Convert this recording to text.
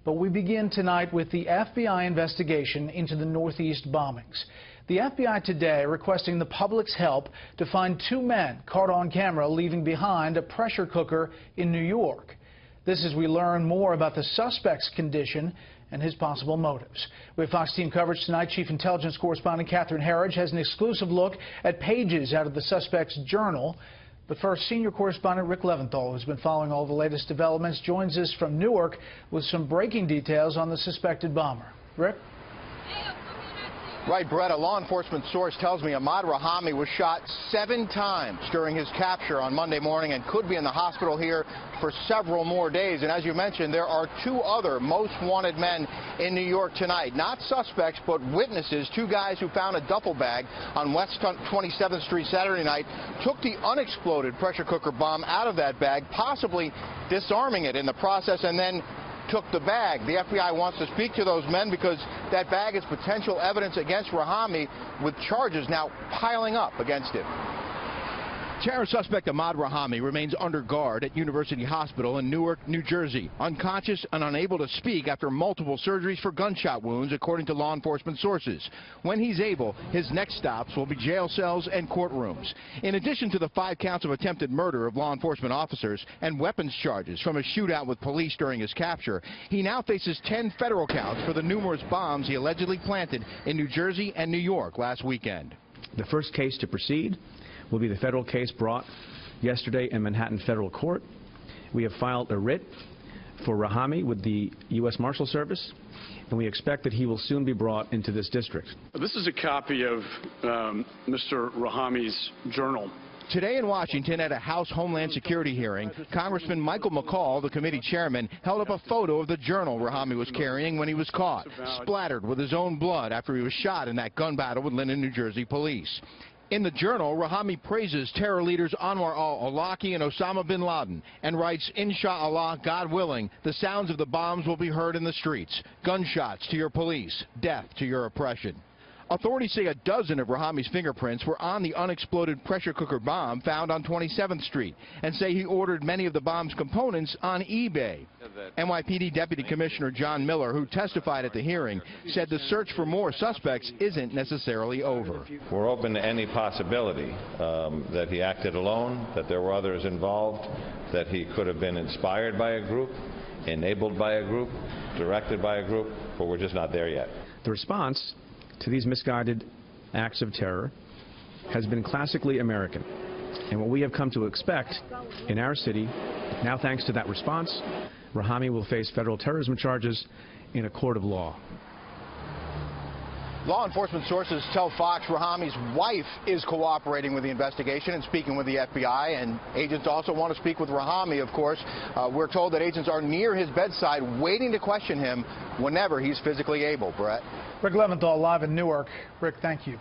But we begin tonight with the FBI investigation into the Northeast bombings. The FBI today requesting the public's help to find two men caught on camera leaving behind a pressure cooker in New York. This as we learn more about the suspect's condition and his possible motives. We have Fox team coverage tonight. Chief Intelligence Correspondent Catherine Herridge has an exclusive look at pages out of the suspect's journal. But first, senior correspondent Rick Leventhal, who's been following all the latest developments, joins us from Newark with some breaking details on the suspected bomber. Rick? Right, Brett. A law enforcement source tells me Ahmad Rahami was shot 7 times during his capture on Monday morning and could be in the hospital here for several more days. And as you mentioned, there are 2 other most wanted men in New York tonight. Not suspects, but witnesses. 2 guys who found a duffel bag on West 27th Street Saturday night, took the unexploded pressure cooker bomb out of that bag, possibly disarming it in the process, and then took the bag. The FBI wants to speak to those men because that bag is potential evidence against Rahami, with charges now piling up against him. Terror suspect Ahmad Rahami remains under guard at University Hospital in Newark, New Jersey, unconscious and unable to speak after multiple surgeries for gunshot wounds, according to law enforcement sources. When he's able, his next stops will be jail cells and courtrooms. In addition to the 5 counts of attempted murder of law enforcement officers and weapons charges from a shootout with police during his capture, he now faces 10 federal counts for the numerous bombs he allegedly planted in New Jersey and New York last weekend. The first case to proceed will be the federal case brought yesterday in Manhattan Federal Court. We have filed a writ for Rahami with the U.S. Marshal Service, and we expect that he will soon be brought into this district. This is a copy of Mr. Rahami's journal. Today in Washington, at a House Homeland Security hearing, Congressman Michael McCall, the committee chairman, held up a photo of the journal Rahami was carrying when he was caught, splattered with his own blood after he was shot in that gun battle with Linden, New Jersey police. In the journal, Rahami praises terror leaders Anwar al-Awlaki and Osama bin Laden and writes, "Inshallah, God willing, the sounds of the bombs will be heard in the streets. Gunshots to your police, death to your oppression." Authorities say a dozen of Rahami's fingerprints were on the unexploded pressure cooker bomb found on 27th Street, and say he ordered many of the bomb's components on eBay. NYPD Deputy Commissioner John Miller, who testified at the hearing, said the search for more suspects isn't necessarily over. We're open to any possibility that he acted alone, that there were others involved, that he could have been inspired by a group, enabled by a group, directed by a group, but we're just not there yet. The response to these misguided acts of terror has been classically American. And what we have come to expect in our city, now thanks to that response, Rahami will face federal terrorism charges in a court of law. Law enforcement sources tell Fox Rahami's wife is cooperating with the investigation and speaking with the FBI, and agents also want to speak with Rahami, of course. We're told that agents are near his bedside waiting to question him whenever he's physically able. Brett? Rick Leventhal live in Newark. Rick, thank you.